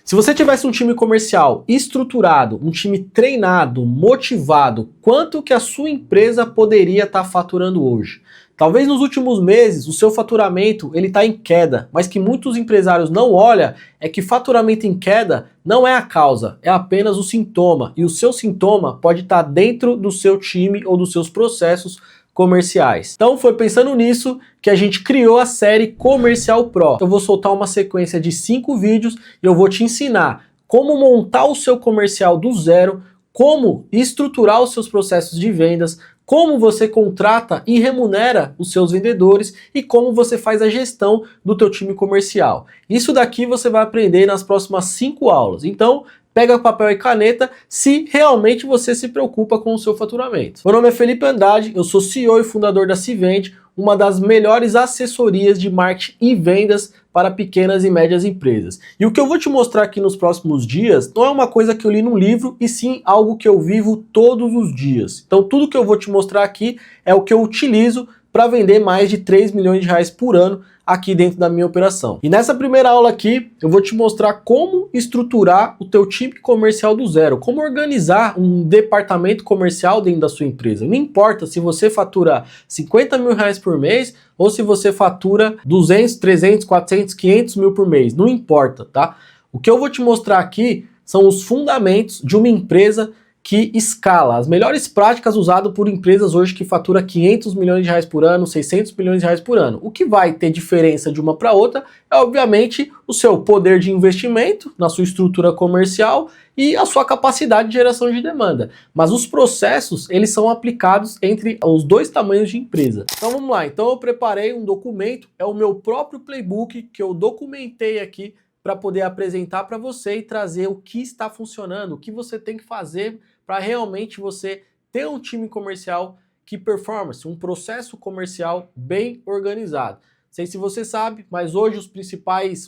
Se você tivesse um time comercial estruturado, um time treinado, motivado, quanto que a sua empresa poderia estar faturando hoje? Talvez nos últimos meses o seu faturamento ele está em queda, mas que muitos empresários não olham é que faturamento em queda não é a causa, é apenas o sintoma. E o seu sintoma pode estar dentro do seu time ou dos seus processos comerciais. Então foi pensando nisso que a gente criou a série Comercial Pro. Eu vou soltar uma sequência de 5 vídeos e eu vou te ensinar como montar o seu comercial do zero, como estruturar os seus processos de vendas, como você contrata e remunera os seus vendedores e como você faz a gestão do teu time comercial. Isso daqui você vai aprender nas próximas 5 aulas. Então, pega papel e caneta se realmente você se preocupa com o seu faturamento. Meu nome é Felipe Andrade, eu sou CEO e fundador da Civende, uma das melhores assessorias de marketing e vendas para pequenas e médias empresas. E o que eu vou te mostrar aqui nos próximos dias não é uma coisa que eu li num livro, e sim algo que eu vivo todos os dias. Então tudo que eu vou te mostrar aqui é o que eu utilizo para vender mais de 3 milhões de reais por ano aqui dentro da minha operação. E nessa primeira aula aqui, eu vou te mostrar como estruturar o teu time comercial do zero, como organizar um departamento comercial dentro da sua empresa. Não importa se você fatura 50 mil reais por mês ou se você fatura 200, 300, 400, 500 mil por mês, não importa, tá? O que eu vou te mostrar aqui são os fundamentos de uma empresa que escala, as melhores práticas usadas por empresas hoje que fatura 500 milhões de reais por ano, 600 milhões de reais por ano. O que vai ter diferença de uma para outra é, obviamente, o seu poder de investimento na sua estrutura comercial e a sua capacidade de geração de demanda. Mas os processos, eles são aplicados entre os dois tamanhos de empresa. Então vamos lá, então eu preparei um documento, é o meu próprio playbook que eu documentei aqui para poder apresentar para você e trazer o que está funcionando, o que você tem que fazer para realmente você ter um time comercial que performance, um processo comercial bem organizado. Não sei se você sabe, mas hoje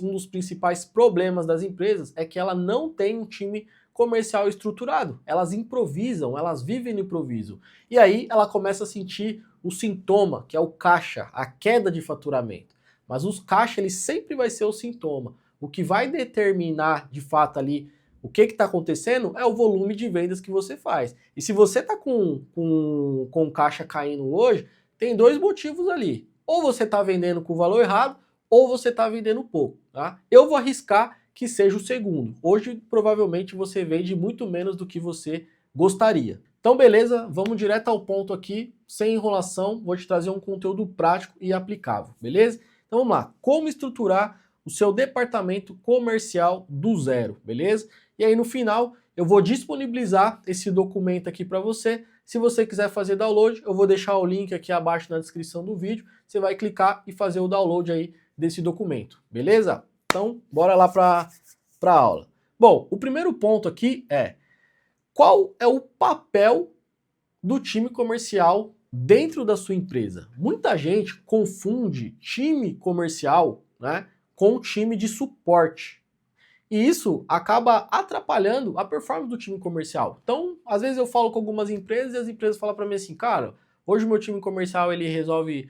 um dos principais problemas das empresas é que ela não tem um time comercial estruturado. Elas improvisam, elas vivem no improviso. E aí ela começa a sentir o sintoma, que é o caixa, a queda de faturamento. Mas os caixa, ele sempre vai ser o sintoma. O que vai determinar, de fato, ali o que está acontecendo é o volume de vendas que você faz. E se você está com caixa caindo hoje, tem dois motivos ali. Ou você está vendendo com o valor errado, ou você está vendendo pouco. Tá? Eu vou arriscar que seja o segundo. Hoje, provavelmente, você vende muito menos do que você gostaria. Então, beleza, vamos direto ao ponto aqui, sem enrolação. Vou te trazer um conteúdo prático e aplicável, beleza? Então, vamos lá. Como estruturar o seu departamento comercial do zero, beleza? E aí no final eu vou disponibilizar esse documento aqui para você. Se você quiser fazer download, eu vou deixar o link aqui abaixo na descrição do vídeo. Você vai clicar e fazer o download aí desse documento, beleza? Então, bora lá para a aula. Bom, o primeiro ponto aqui é: qual é o papel do time comercial dentro da sua empresa? Muita gente confunde time comercial, né, com time de suporte. E isso acaba atrapalhando a performance do time comercial. Então, às vezes eu falo com algumas empresas e as empresas falam para mim assim, cara, hoje o meu time comercial ele resolve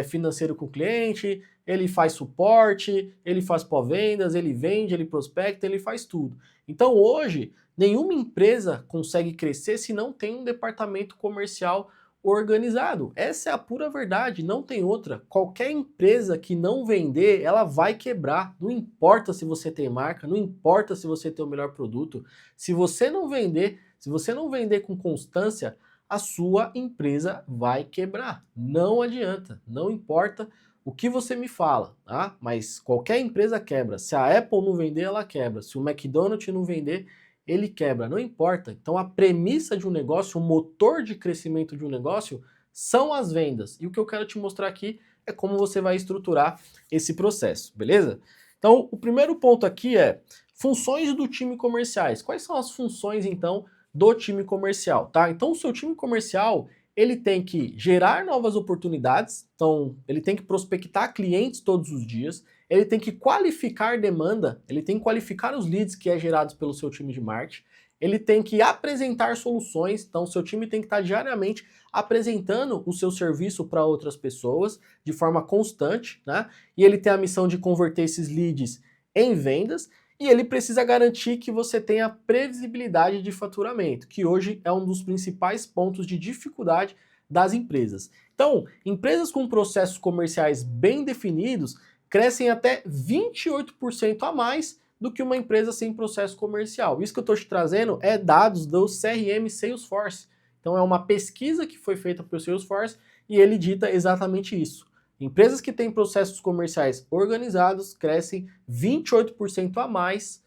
financeiro com o cliente, ele faz suporte, ele faz pós-vendas, ele vende, ele prospecta, ele faz tudo. Então hoje, nenhuma empresa consegue crescer se não tem um departamento comercial organizado. Essa é a pura verdade, não tem outra. Qualquer empresa que não vender, ela vai quebrar. Não importa se você tem marca, não importa se você tem o melhor produto. Se você não vender com constância, a sua empresa vai quebrar. Não adianta, não importa o que você me fala, tá? Mas qualquer empresa quebra. Se a Apple não vender, ela quebra. Se o McDonald's não vender, ele quebra, não importa. Então a premissa de um negócio, o motor de crescimento de um negócio são as vendas. E o que eu quero te mostrar aqui é como você vai estruturar esse processo, beleza? Então o primeiro ponto aqui é funções do time comerciais. Quais são as funções então do time comercial, tá? Então o seu time comercial, ele tem que gerar novas oportunidades, então ele tem que prospectar clientes todos os dias, ele tem que qualificar demanda, ele tem que qualificar os leads que é gerados pelo seu time de marketing, ele tem que apresentar soluções, então o seu time tem que estar diariamente apresentando o seu serviço para outras pessoas de forma constante, né? E ele tem a missão de converter esses leads em vendas, E ele precisa garantir que você tenha previsibilidade de faturamento, que hoje é um dos principais pontos de dificuldade das empresas. Então, empresas com processos comerciais bem definidos crescem até 28% a mais do que uma empresa sem processo comercial. Isso que eu estou te trazendo é dados do CRM Salesforce. Então é uma pesquisa que foi feita pelo Salesforce e ele dita exatamente isso. Empresas que têm processos comerciais organizados crescem 28% a mais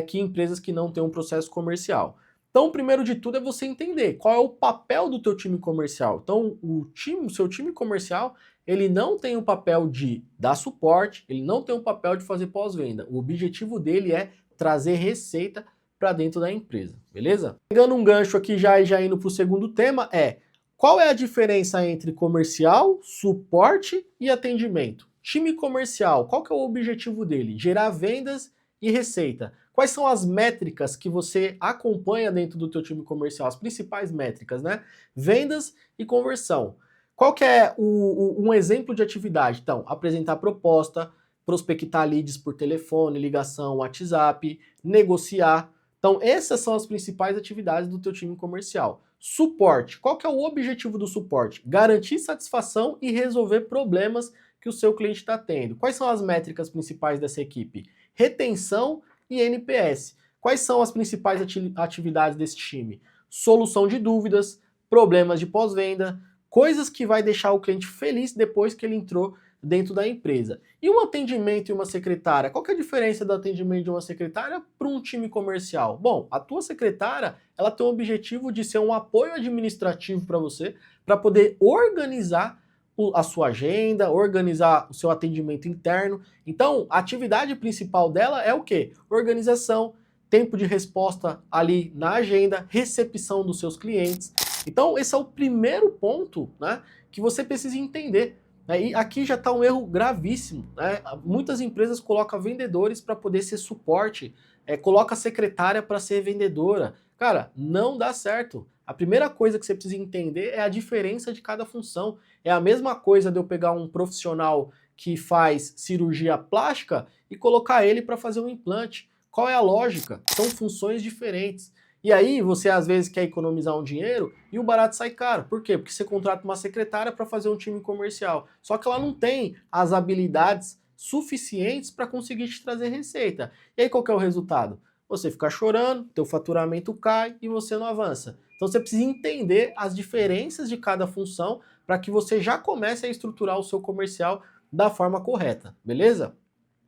que empresas que não têm um processo comercial. Então, o primeiro de tudo é você entender qual é o papel do teu time comercial. Então, o seu time comercial, ele não tem o papel de dar suporte, ele não tem o papel de fazer pós-venda. O objetivo dele é trazer receita para dentro da empresa, beleza? Pegando um gancho aqui já indo para o segundo tema qual é a diferença entre comercial, suporte e atendimento? Time comercial, qual que é o objetivo dele? Gerar vendas e receita. Quais são as métricas que você acompanha dentro do teu time comercial? As principais métricas, né? Vendas e conversão. Qual que é um exemplo de atividade? Então, apresentar proposta, prospectar leads por telefone, ligação, WhatsApp, negociar. Então, essas são as principais atividades do teu time comercial. Suporte. Qual que é o objetivo do suporte? Garantir satisfação e resolver problemas que o seu cliente está tendo. Quais são as métricas principais dessa equipe? Retenção e NPS. Quais são as principais atividades desse time? Solução de dúvidas, problemas de pós-venda, coisas que vai deixar o cliente feliz depois que ele entrou dentro da empresa. E um atendimento e uma secretária? Qual que é a diferença do atendimento de uma secretária para um time comercial? Bom, a tua secretária, ela tem o objetivo de ser um apoio administrativo para você, para poder organizar a sua agenda, organizar o seu atendimento interno. Então, a atividade principal dela é o quê? Organização, tempo de resposta ali na agenda, recepção dos seus clientes. Então, esse é o primeiro ponto, né, que você precisa entender. E aqui já está um erro gravíssimo, né? Muitas empresas colocam vendedores para poder ser suporte, coloca secretária para ser vendedora. Cara, não dá certo. A primeira coisa que você precisa entender é a diferença de cada função. É a mesma coisa de eu pegar um profissional que faz cirurgia plástica e colocar ele para fazer um implante. Qual é a lógica? São funções diferentes. E aí você às vezes quer economizar um dinheiro e o barato sai caro. Por quê? Porque você contrata uma secretária para fazer um time comercial. Só que ela não tem as habilidades suficientes para conseguir te trazer receita. E aí qual que é o resultado? Você fica chorando, teu faturamento cai e você não avança. Então você precisa entender as diferenças de cada função para que você já comece a estruturar o seu comercial da forma correta, beleza?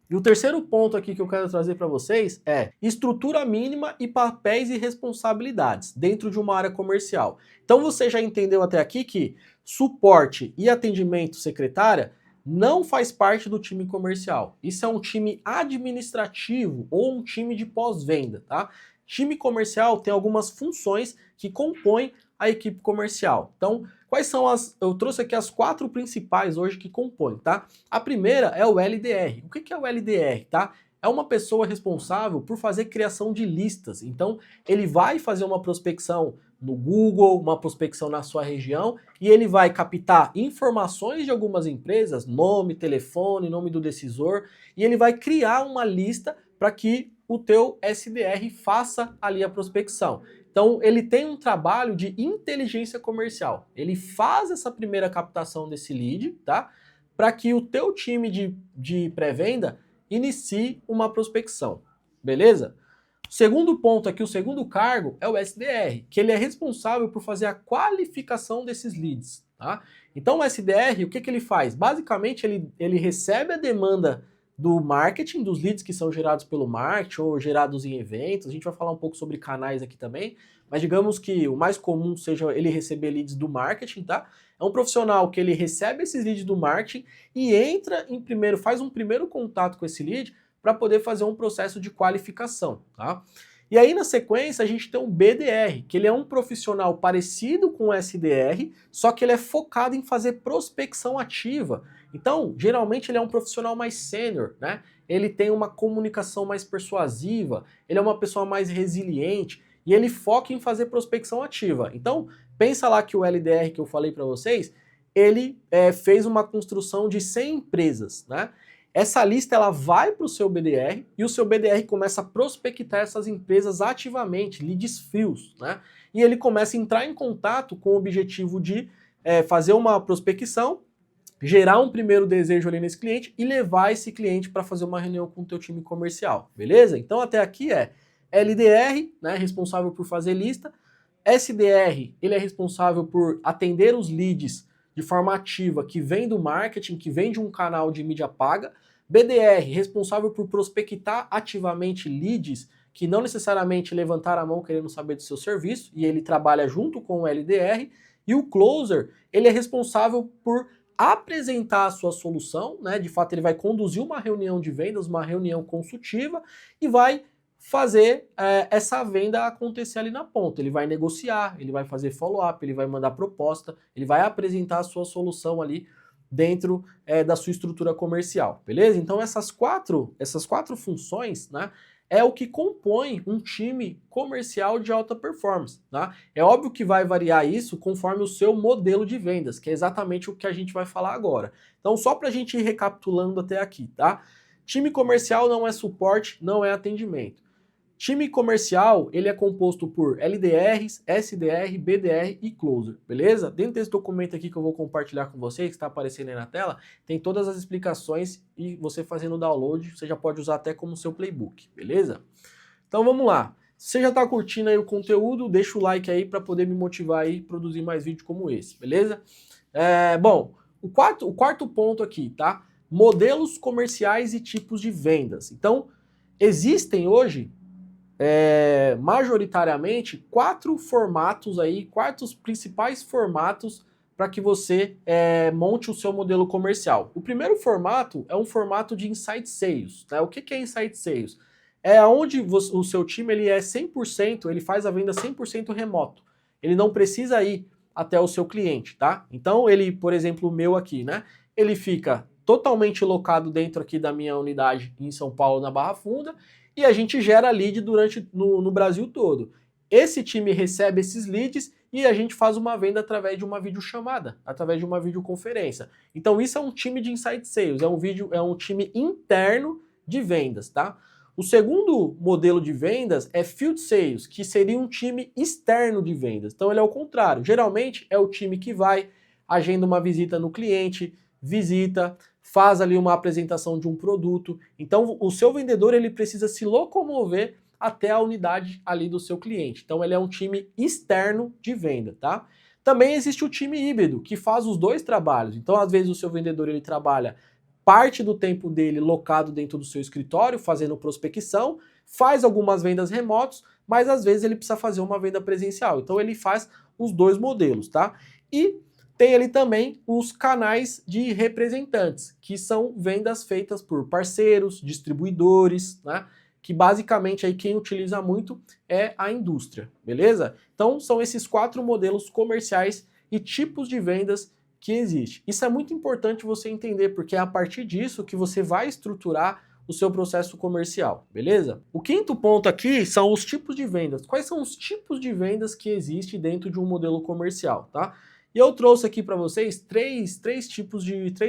E o terceiro ponto aqui que eu quero trazer para vocês é estrutura mínima e papéis e responsabilidades dentro de uma área comercial. Então você já entendeu até aqui que suporte e atendimento secretária não faz parte do time comercial. Isso é um time administrativo ou um time de pós-venda, tá? Time comercial tem algumas funções que compõem a equipe comercial. Então, quais são eu trouxe aqui as 4 principais hoje que compõem, tá? A primeira é o LDR. O que é o LDR, tá? É uma pessoa responsável por fazer criação de listas. Então, ele vai fazer uma prospecção no Google, uma prospecção na sua região, e ele vai captar informações de algumas empresas, nome, telefone, nome do decisor, e ele vai criar uma lista para que o teu SDR faça ali a prospecção. Então, ele tem um trabalho de inteligência comercial. Ele faz essa primeira captação desse lead, tá? Para que o teu time de pré-venda inicie uma prospecção, beleza? O segundo ponto aqui, o segundo cargo é o SDR, que ele é responsável por fazer a qualificação desses leads, tá? Então, o SDR, o que ele faz? Basicamente, ele recebe a demanda do marketing, dos leads que são gerados pelo marketing ou gerados em eventos. A gente vai falar um pouco sobre canais aqui também, mas digamos que o mais comum seja ele receber leads do marketing, tá? É um profissional que ele recebe esses leads do marketing e faz um primeiro contato com esse lead para poder fazer um processo de qualificação, tá? E aí na sequência a gente tem um BDR, que ele é um profissional parecido com o SDR, só que ele é focado em fazer prospecção ativa. Então, geralmente ele é um profissional mais sênior, né? Ele tem uma comunicação mais persuasiva, ele é uma pessoa mais resiliente e ele foca em fazer prospecção ativa. Então, pensa lá que o LDR que eu falei para vocês, ele fez uma construção de 100 empresas, né? essa lista ela vai para o seu BDR e o seu BDR começa a prospectar essas empresas ativamente, leads frios, né? E ele começa a entrar em contato com o objetivo de fazer uma prospecção, gerar um primeiro desejo ali nesse cliente e levar esse cliente para fazer uma reunião com o teu time comercial, beleza? Então até aqui é LDR, né, responsável por fazer lista, SDR, ele é responsável por atender os leads de forma ativa que vem do marketing, que vem de um canal de mídia paga, BDR, responsável por prospectar ativamente leads que não necessariamente levantaram a mão querendo saber do seu serviço, e ele trabalha junto com o LDR, e o Closer, ele é responsável por apresentar a sua solução, né? De fato, ele vai conduzir uma reunião de vendas, uma reunião consultiva, e vai fazer essa venda acontecer ali na ponta. Ele vai negociar, ele vai fazer follow-up, ele vai mandar proposta, ele vai apresentar a sua solução ali dentro da sua estrutura comercial, beleza? Então essas quatro funções, né, é o que compõe um time comercial de alta performance, tá? É óbvio que vai variar isso conforme o seu modelo de vendas, que é exatamente o que a gente vai falar agora. Então só para a gente ir recapitulando até aqui, tá? Time comercial não é suporte, não é atendimento. Time comercial, ele é composto por LDRs, SDR, BDR e Closer, beleza? Dentro desse documento aqui que eu vou compartilhar com vocês, que está aparecendo aí na tela, tem todas as explicações e você fazendo o download, você já pode usar até como seu playbook, beleza? Então vamos lá. Se você já está curtindo aí o conteúdo, deixa o like aí para poder me motivar aí a produzir mais vídeos como esse, beleza? Bom, o quarto ponto aqui, tá? Modelos comerciais e tipos de vendas. Então, existem hoje majoritariamente quatro principais formatos para que você monte o seu modelo comercial. O primeiro formato é um formato de Inside Sales, né? O que é Inside Sales? É onde o seu time ele é 100%, ele faz a venda 100% remoto. Ele não precisa ir até o seu cliente, tá? Então ele, por exemplo, o meu aqui, né? Ele fica totalmente locado dentro aqui da minha unidade em São Paulo, na Barra Funda, e a gente gera lead no Brasil todo. Esse time recebe esses leads e a gente faz uma venda através de uma videochamada, através de uma videoconferência. Então isso é um time de Inside Sales, é um time interno de vendas, tá? O segundo modelo de vendas é Field Sales, que seria um time externo de vendas. Então ele é o contrário. Geralmente é o time que vai, agenda uma visita no cliente, visita, faz ali uma apresentação de um produto. Então o seu vendedor ele precisa se locomover até a unidade ali do seu cliente. Então ele é um time externo de venda, tá? Também existe o time híbrido, que faz os dois trabalhos. Então às vezes o seu vendedor ele trabalha parte do tempo dele locado dentro do seu escritório, fazendo prospecção, faz algumas vendas remotos, mas às vezes ele precisa fazer uma venda presencial. Então ele faz os dois modelos, tá? E tem ali também os canais de representantes, que são vendas feitas por parceiros, distribuidores, né? Que basicamente aí quem utiliza muito é a indústria, beleza? Então são esses quatro modelos comerciais e tipos de vendas que existe. Isso é muito importante você entender, porque é a partir disso que você vai estruturar o seu processo comercial, beleza? O quinto ponto aqui são os tipos de vendas. Quais são os tipos de vendas que existem dentro de um modelo comercial, tá? E eu trouxe aqui para vocês três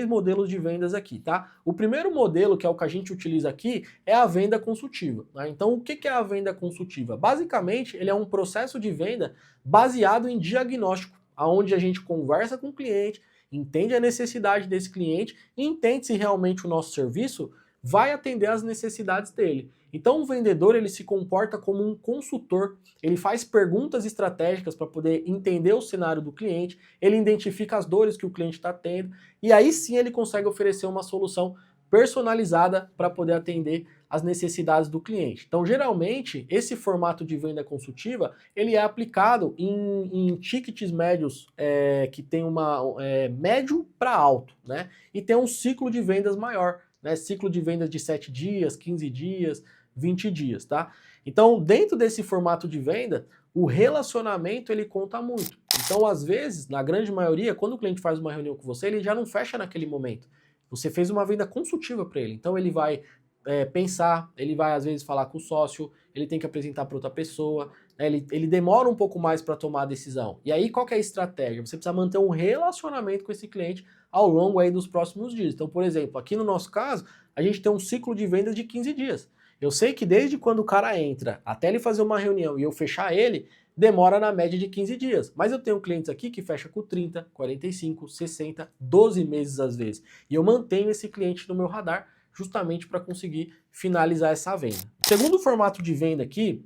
modelos de vendas aqui, tá? O primeiro modelo, que é o que a gente utiliza aqui, é a venda consultiva, tá? Então, o que é a venda consultiva? Basicamente, ele é um processo de venda baseado em diagnóstico, onde a gente conversa com o cliente, entende a necessidade desse cliente e entende se realmente o nosso serviço vai atender às necessidades dele. Então o vendedor ele se comporta como um consultor, ele faz perguntas estratégicas para poder entender o cenário do cliente, ele identifica as dores que o cliente está tendo e aí sim ele consegue oferecer uma solução personalizada para poder atender as necessidades do cliente. Então, geralmente, esse formato de venda consultiva, ele é aplicado em tickets médios que tem médio para alto, né? E tem um ciclo de vendas maior, né? Ciclo de vendas de 7 dias, 15 dias, 20 dias, tá? Então, dentro desse formato de venda, o relacionamento, ele conta muito. Então, às vezes, na grande maioria, quando o cliente faz uma reunião com você, ele já não fecha naquele momento. Você fez uma venda consultiva para ele, então ele vai pensar, ele vai às vezes falar com o sócio, ele tem que apresentar para outra pessoa, né? Ele demora um pouco mais para tomar a decisão. E aí qual que é a estratégia? Você precisa manter um relacionamento com esse cliente ao longo aí dos próximos dias. Então, por exemplo, aqui no nosso caso, a gente tem um ciclo de vendas de 15 dias. Eu sei que desde quando o cara entra até ele fazer uma reunião e eu fechar ele, demora na média de 15 dias. Mas eu tenho clientes aqui que fecha com 30, 45, 60, 12 meses às vezes. E eu mantenho esse cliente no meu radar justamente para conseguir finalizar essa venda. O segundo formato de venda aqui,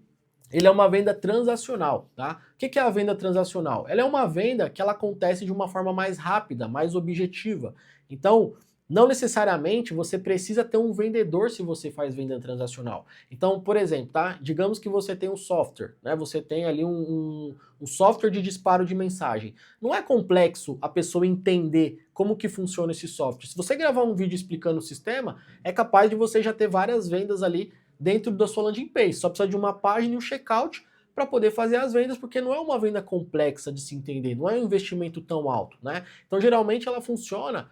ele é uma venda transacional, tá? O que é a venda transacional? Ela é uma venda que ela acontece de uma forma mais rápida, mais objetiva. Então, não necessariamente você precisa ter um vendedor se você faz venda transacional. Então, por exemplo, tá? Digamos que você tem um software, né? Você tem ali um software de disparo de mensagem. Não é complexo a pessoa entender como que funciona esse software. Se você gravar um vídeo explicando o sistema, é capaz de você já ter várias vendas ali dentro da sua landing page. Só precisa de uma página e um checkout para poder fazer as vendas, porque não é uma venda complexa de se entender, não é um investimento tão alto, né? Então, geralmente ela funciona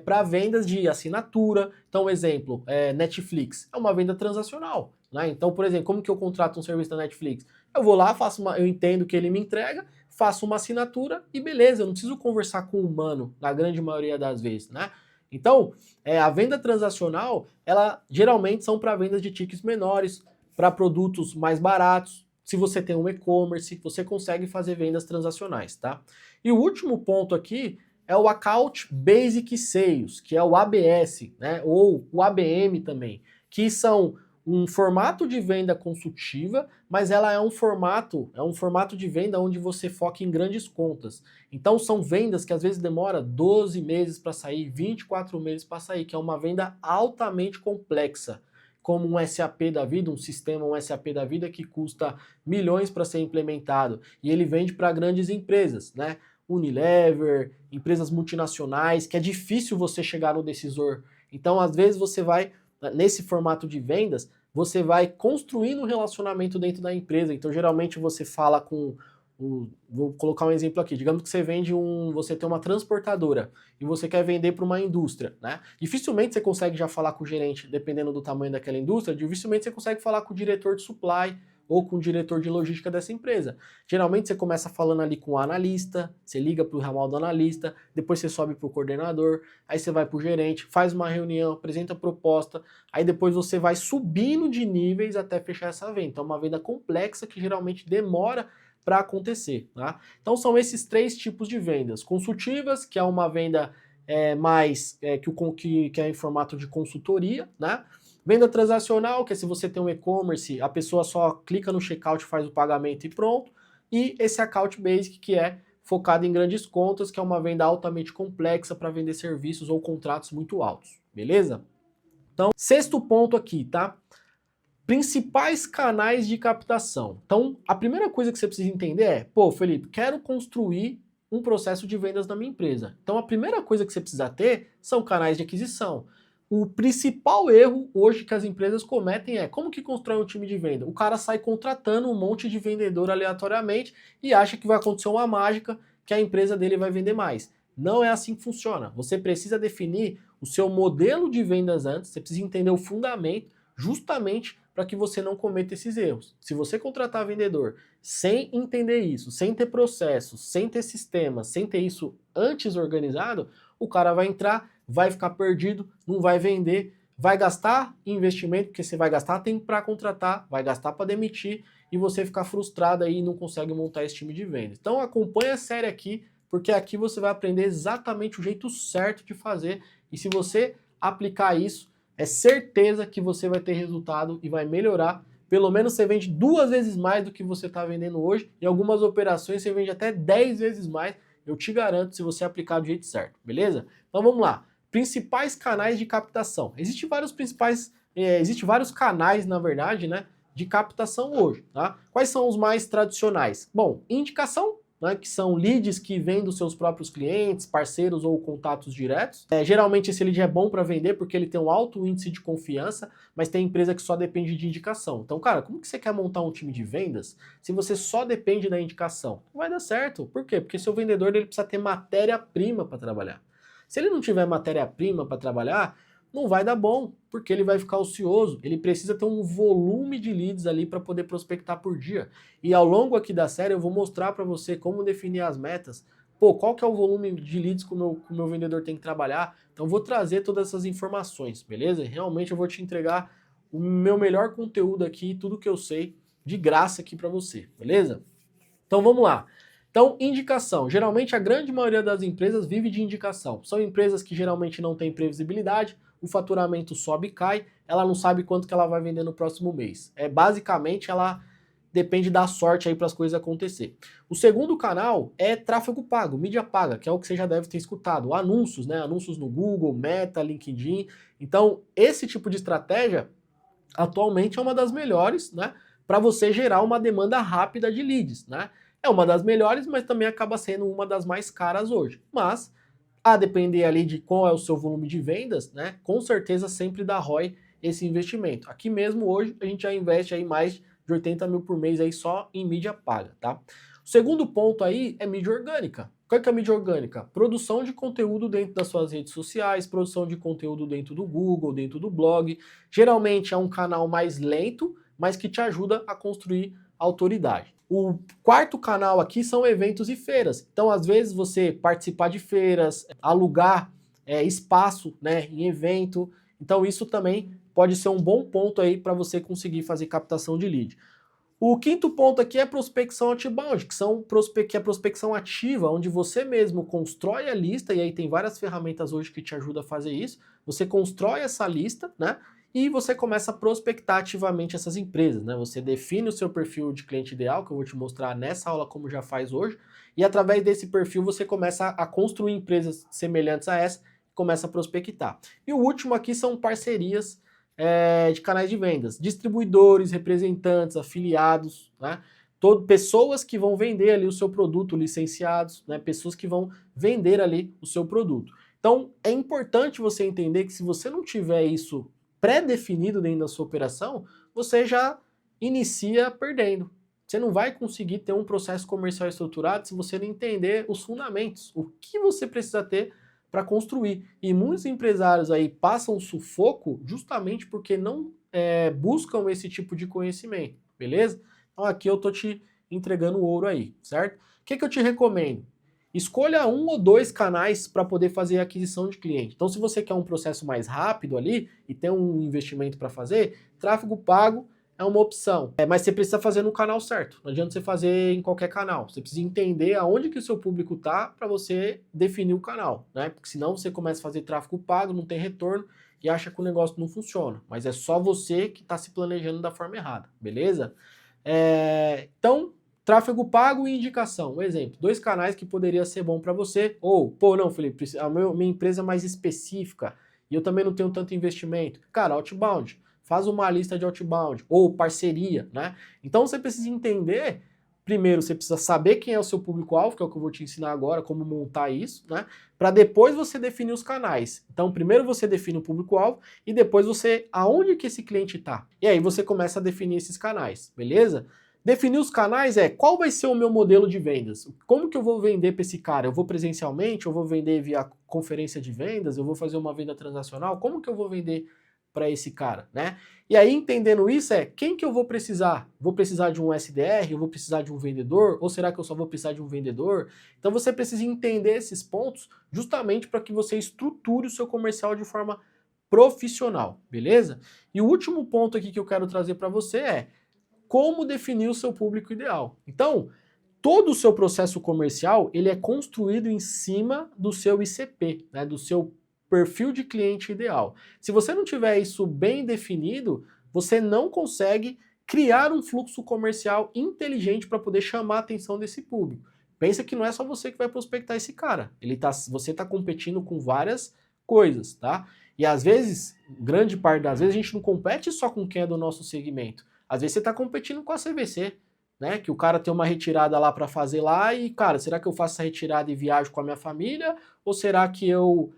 para vendas de assinatura. Então, exemplo, Netflix é uma venda transacional, né? Então, por exemplo, como que eu contrato um serviço da Netflix? Eu vou lá, eu entendo que ele me entrega, faço uma assinatura e beleza, eu não preciso conversar com o humano na grande maioria das vezes, né? Então, a venda transacional, ela geralmente são para vendas de tickets menores, para produtos mais baratos. Se você tem um e-commerce, você consegue fazer vendas transacionais, tá? E o último ponto aqui é o Account Basic Sales, que é o ABS, né? Ou o ABM também, que são um formato de venda consultiva, mas ela é um formato de venda onde você foca em grandes contas. Então são vendas que às vezes demora 12 meses para sair, 24 meses para sair, que é uma venda altamente complexa, como um SAP da vida, um sistema, um SAP da vida que custa milhões para ser implementado, e ele vende para grandes empresas, né? Unilever, empresas multinacionais, que é difícil você chegar no decisor. Então, às vezes você vai, nesse formato de vendas, você vai construindo um relacionamento dentro da empresa. Então, geralmente você fala com vou colocar um exemplo aqui. Digamos que você tem uma transportadora e você quer vender para uma indústria, né? Dificilmente você consegue já falar com o gerente, dependendo do tamanho daquela indústria, dificilmente você consegue falar com o diretor de supply ou com o diretor de logística dessa empresa. Geralmente você começa falando ali com o analista, você liga para o ramal do analista, depois você sobe para o coordenador, aí você vai para o gerente, faz uma reunião, apresenta a proposta, aí depois você vai subindo de níveis até fechar essa venda. Então é uma venda complexa que geralmente demora para acontecer, tá? Então são esses três tipos de vendas. Consultivas, que é uma venda que é em formato de consultoria, né? Venda transacional, que é se você tem um e-commerce, a pessoa só clica no checkout, faz o pagamento e pronto. E esse account basic, que é focado em grandes contas, que é uma venda altamente complexa para vender serviços ou contratos muito altos, beleza? Então, sexto ponto aqui, tá? Principais canais de captação. Então, a primeira coisa que você precisa entender é, pô, Felipe, quero construir um processo de vendas na minha empresa. Então, a primeira coisa que você precisa ter são canais de aquisição. O principal erro hoje que as empresas cometem é como que constrói um time de venda? O cara sai contratando um monte de vendedor aleatoriamente e acha que vai acontecer uma mágica que a empresa dele vai vender mais. Não é assim que funciona. Você precisa definir o seu modelo de vendas antes, você precisa entender o fundamento justamente para que você não cometa esses erros. Se você contratar vendedor sem entender isso, sem ter processos, sem ter sistema, sem ter isso antes organizado, o cara vai entrar, vai ficar perdido, não vai vender, vai gastar investimento, porque você vai gastar tempo para contratar, vai gastar para demitir e você ficar frustrado aí e não consegue montar esse time de venda. Então acompanha a série aqui, porque aqui você vai aprender exatamente o jeito certo de fazer e se você aplicar isso, é certeza que você vai ter resultado e vai melhorar. Pelo menos você vende 2 vezes mais do que você está vendendo hoje. Em algumas operações você vende até 10 vezes mais. Eu te garanto se você aplicar do jeito certo, beleza? Então vamos lá. Principais canais de captação. Existem vários canais, na verdade, né, de captação hoje, tá? Quais são os mais tradicionais? Bom, indicação, né, que são leads que vêm dos seus próprios clientes, parceiros ou contatos diretos. Geralmente esse lead é bom para vender porque ele tem um alto índice de confiança, mas tem empresa que só depende de indicação. Então, cara, como que você quer montar um time de vendas se você só depende da indicação? Não vai dar certo. Por quê? Porque seu vendedor ele precisa ter matéria-prima para trabalhar. Se ele não tiver matéria-prima para trabalhar, não vai dar bom, porque ele vai ficar ocioso, ele precisa ter um volume de leads ali para poder prospectar por dia. E ao longo aqui da série eu vou mostrar para você como definir as metas, pô, qual que é o volume de leads que o meu vendedor tem que trabalhar. Então eu vou trazer todas essas informações, beleza? Realmente eu vou te entregar o meu melhor conteúdo aqui, tudo que eu sei, de graça aqui para você, beleza? Então vamos lá. Então, indicação. Geralmente a grande maioria das empresas vive de indicação. São empresas que geralmente não têm previsibilidade, o faturamento sobe e cai, ela não sabe quanto que ela vai vender no próximo mês. Basicamente ela depende da sorte aí para as coisas acontecer. O segundo canal é tráfego pago, mídia paga, que é o que você já deve ter escutado. Anúncios, né? Anúncios no Google, Meta, LinkedIn. Então, esse tipo de estratégia atualmente é uma das melhores, né? Para você gerar uma demanda rápida de leads, né? É uma das melhores, mas também acaba sendo uma das mais caras hoje. Mas, a depender ali de qual é o seu volume de vendas, né? Com certeza sempre dá ROI esse investimento. Aqui mesmo hoje a gente já investe aí mais de 80 mil por mês aí só em mídia paga, tá? O segundo ponto aí é mídia orgânica. O que é a mídia orgânica? Produção de conteúdo dentro das suas redes sociais, produção de conteúdo dentro do Google, dentro do blog. Geralmente é um canal mais lento, mas que te ajuda a construir autoridade. O quarto canal aqui são eventos e feiras. Então, às vezes, você participar de feiras, alugar espaço, né, em evento. Então, isso também pode ser um bom ponto aí para você conseguir fazer captação de lead. O quinto ponto aqui é prospecção outbound, que é prospecção ativa, onde você mesmo constrói a lista, e aí tem várias ferramentas hoje que te ajudam a fazer isso. Você constrói essa lista, né? E você começa a prospectar ativamente essas empresas, né? Você define o seu perfil de cliente ideal, que eu vou te mostrar nessa aula como já faz hoje, e através desse perfil você começa a construir empresas semelhantes a essa e começa a prospectar. E o último aqui são parcerias de canais de vendas, distribuidores, representantes, afiliados, né? Pessoas que vão vender ali o seu produto, licenciados, né? Pessoas que vão vender ali o seu produto. Então é importante você entender que se você não tiver isso pré-definido dentro da sua operação, você já inicia perdendo. Você não vai conseguir ter um processo comercial estruturado se você não entender os fundamentos, o que você precisa ter para construir. E muitos empresários aí passam sufoco justamente porque não buscam esse tipo de conhecimento, beleza? Então aqui eu tô te entregando o ouro aí, certo? O que eu te recomendo? Escolha um ou dois canais para poder fazer a aquisição de cliente. Então, se você quer um processo mais rápido ali e tem um investimento para fazer, tráfego pago é uma opção. Mas você precisa fazer no canal certo. Não adianta você fazer em qualquer canal. Você precisa entender aonde que o seu público tá para você definir o canal, né? Porque senão você começa a fazer tráfego pago, não tem retorno e acha que o negócio não funciona. Mas é só você que está se planejando da forma errada, beleza? Então, tráfego pago e indicação. Um exemplo, 2 canais que poderia ser bom para você. Ou, pô, não, Felipe, minha empresa é mais específica e eu também não tenho tanto investimento. Cara, outbound. Faz uma lista de outbound. Ou parceria, né? Então você precisa entender. Primeiro, você precisa saber quem é o seu público-alvo, que é o que eu vou te ensinar agora, como montar isso, né? Para depois você definir os canais. Então, primeiro você define o público-alvo e depois aonde que esse cliente está. E aí você começa a definir esses canais, beleza? Definir os canais qual vai ser o meu modelo de vendas? Como que eu vou vender para esse cara? Eu vou presencialmente? Eu vou vender via conferência de vendas? Eu vou fazer uma venda transacional? Como que eu vou vender para esse cara, né? E aí, entendendo isso, quem que eu vou precisar? Vou precisar de um SDR? Eu vou precisar de um vendedor? Ou será que eu só vou precisar de um vendedor? Então você precisa entender esses pontos justamente para que você estruture o seu comercial de forma profissional, beleza? E o último ponto aqui que eu quero trazer para você como definir o seu público ideal. Então, todo o seu processo comercial, ele é construído em cima do seu ICP, né, do seu perfil de cliente ideal. Se você não tiver isso bem definido, você não consegue criar um fluxo comercial inteligente para poder chamar a atenção desse público. Pensa que não é só você que vai prospectar esse cara. Você está competindo com várias coisas, tá? E às vezes, grande parte das vezes, a gente não compete só com quem é do nosso segmento. Às vezes você está competindo com a CVC, né? Que o cara tem uma retirada lá para fazer lá e, cara, será que eu faço essa retirada e viajo com a minha família? Ou será que eu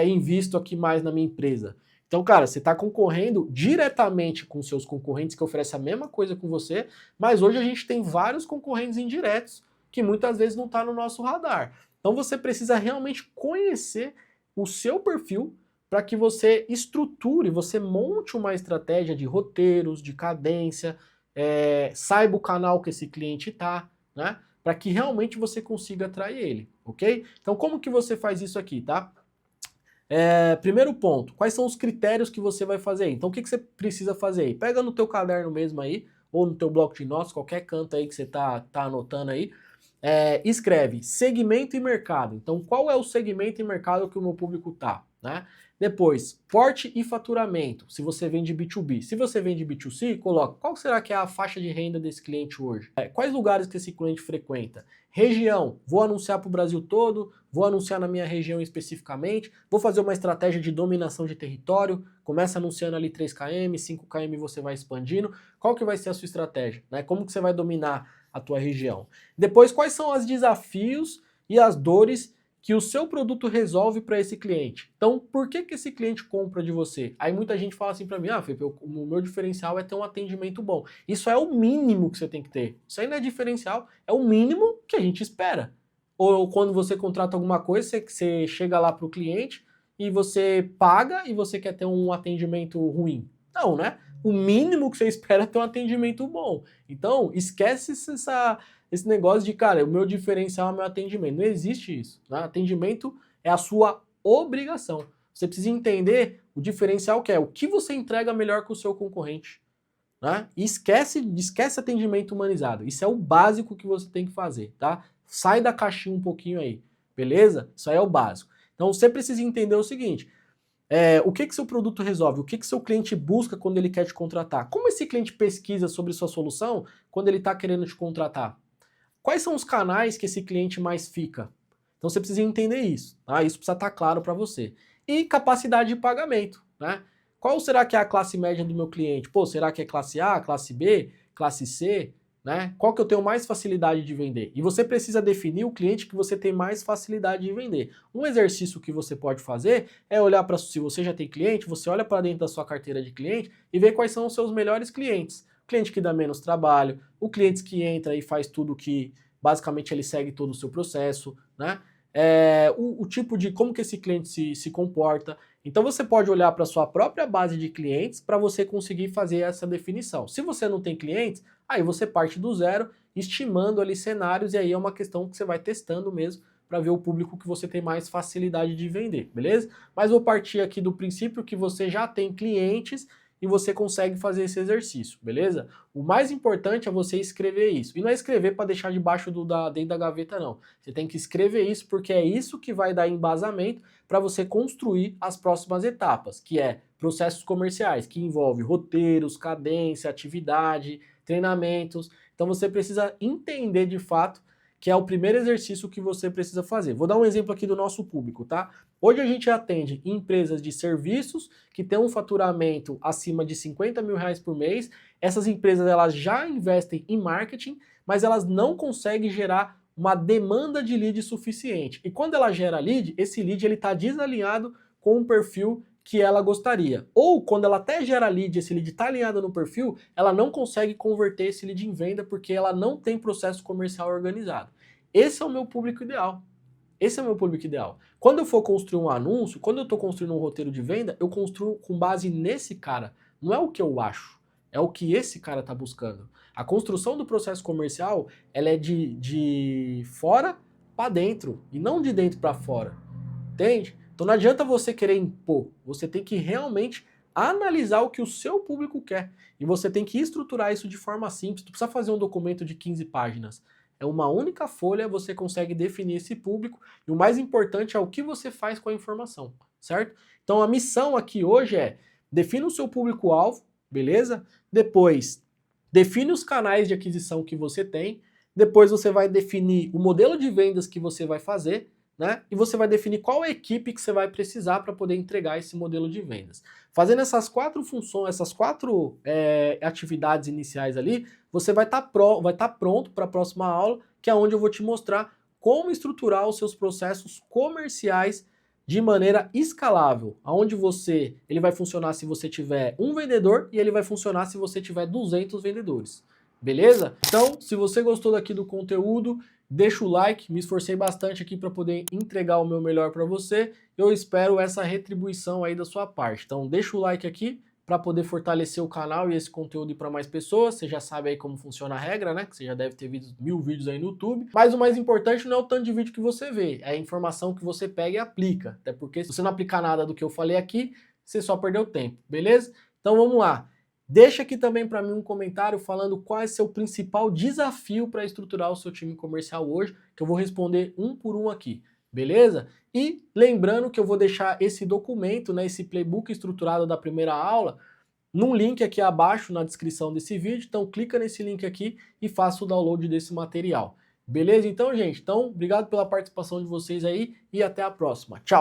invisto aqui mais na minha empresa? Então, cara, você está concorrendo diretamente com seus concorrentes que oferecem a mesma coisa com você, mas hoje a gente tem vários concorrentes indiretos que muitas vezes não está no nosso radar. Então você precisa realmente conhecer o seu perfil para que você estruture, você monte uma estratégia de roteiros, de cadência, saiba o canal que esse cliente tá, né? Para que realmente você consiga atrair ele, ok? Então como que você faz isso aqui, tá? Primeiro ponto, quais são os critérios que você vai fazer? Então o que você precisa fazer aí? Pega no teu caderno mesmo aí, ou no teu bloco de notas, qualquer canto aí que você tá anotando aí, escreve segmento e mercado. Então qual é o segmento e mercado que o meu público tá, né? Depois, porte e faturamento, se você vende B2B. Se você vende B2C, coloca qual será que é a faixa de renda desse cliente hoje? Quais lugares que esse cliente frequenta? Região, vou anunciar para o Brasil todo, vou anunciar na minha região especificamente, vou fazer uma estratégia de dominação de território, começa anunciando ali 3km, 5km você vai expandindo. Qual que vai ser a sua estratégia, né? Como que você vai dominar a tua região? Depois, quais são os desafios e as dores que o seu produto resolve para esse cliente? Então, por que esse cliente compra de você? Aí muita gente fala assim para mim, Felipe, o meu diferencial é ter um atendimento bom. Isso é o mínimo que você tem que ter. Isso aí não é diferencial, é o mínimo que a gente espera. Ou quando você contrata alguma coisa, você chega lá para o cliente e você paga e você quer ter um atendimento ruim. Não, né? O mínimo que você espera é ter um atendimento bom. Então, esquece esse negócio de, cara, o meu diferencial é o meu atendimento. Não existe isso. Né? Atendimento é a sua obrigação. Você precisa entender o diferencial que é o que você entrega melhor que o seu concorrente. Né? E esquece atendimento humanizado. Isso é o básico que você tem que fazer, tá? Sai da caixinha um pouquinho aí, beleza? Isso aí é o básico. Então você precisa entender o seguinte, o que seu produto resolve? O que seu cliente busca quando ele quer te contratar? Como esse cliente pesquisa sobre sua solução quando ele está querendo te contratar? Quais são os canais que esse cliente mais fica? Então você precisa entender isso, tá? Isso precisa estar claro para você. E capacidade de pagamento, né? Qual será que é a classe média do meu cliente? Pô, será que é classe A, classe B, classe C? Né? Qual que eu tenho mais facilidade de vender? E você precisa definir o cliente que você tem mais facilidade de vender. Um exercício que você pode fazer é olhar para, se você já tem cliente, você olha para dentro da sua carteira de cliente e vê quais são os seus melhores clientes. O cliente que dá menos trabalho, o cliente que entra e faz tudo que, basicamente, ele segue todo o seu processo, né? O tipo de como que esse cliente se comporta. Então você pode olhar para a sua própria base de clientes para você conseguir fazer essa definição. Se você não tem clientes, aí você parte do zero, estimando ali cenários, e aí é uma questão que você vai testando mesmo para ver o público que você tem mais facilidade de vender, beleza? Mas vou partir aqui do princípio que você já tem clientes e você consegue fazer esse exercício, beleza? O mais importante é você escrever isso. E não é escrever para deixar debaixo dentro da gaveta, não. Você tem que escrever isso porque é isso que vai dar embasamento para você construir as próximas etapas, que é processos comerciais, que envolve roteiros, cadência, atividade, treinamentos. Então você precisa entender de fato que é o primeiro exercício que você precisa fazer. Vou dar um exemplo aqui do nosso público, tá? Hoje a gente atende empresas de serviços que têm um faturamento acima de 50 mil reais por mês. Essas empresas elas já investem em marketing, mas elas não conseguem gerar uma demanda de lead suficiente. E quando ela gera lead, esse lead está desalinhado com o perfil que ela gostaria. Ou quando ela até gera lead, esse lead está alinhado no perfil, ela não consegue converter esse lead em venda porque ela não tem processo comercial organizado. Esse é o meu público ideal. Esse é o meu público ideal. Quando eu for construir um anúncio, quando eu estou construindo um roteiro de venda, eu construo com base nesse cara. Não é o que eu acho, é o que esse cara está buscando. A construção do processo comercial, ela é de fora para dentro e não de dentro para fora. Entende? Então não adianta você querer impor, você tem que realmente analisar o que o seu público quer. E você tem que estruturar isso de forma simples. Tu precisa fazer um documento de 15 páginas. É uma única folha, você consegue definir esse público. E o mais importante é o que você faz com a informação, certo? Então a missão aqui hoje é defina o seu público-alvo, beleza? Depois, define os canais de aquisição que você tem. Depois você vai definir o modelo de vendas que você vai fazer, né? E você vai definir qual equipe que você vai precisar para poder entregar esse modelo de vendas. Fazendo essas 4 funções, essas 4 atividades iniciais ali, você vai estar pronto para a próxima aula, que é onde eu vou te mostrar como estruturar os seus processos comerciais de maneira escalável, aonde ele vai funcionar se você tiver um vendedor e ele vai funcionar se você tiver 200 vendedores. Beleza? Então, se você gostou daqui do conteúdo, deixa o like, me esforcei bastante aqui para poder entregar o meu melhor para você. Eu espero essa retribuição aí da sua parte. Então deixa o like aqui para poder fortalecer o canal e esse conteúdo ir para mais pessoas. Você já sabe aí como funciona a regra, né? Que você já deve ter visto 1000 vídeos aí no YouTube. Mas o mais importante não é o tanto de vídeo que você vê, é a informação que você pega e aplica. Até porque se você não aplicar nada do que eu falei aqui, você só perdeu tempo, beleza? Então vamos lá. Deixa aqui também para mim um comentário falando qual é seu principal desafio para estruturar o seu time comercial hoje, que eu vou responder um por um aqui, beleza? E lembrando que eu vou deixar esse documento, né, esse playbook estruturado da primeira aula, num link aqui abaixo na descrição desse vídeo, então clica nesse link aqui e faça o download desse material. Beleza? Então, gente, obrigado pela participação de vocês aí e até a próxima. Tchau!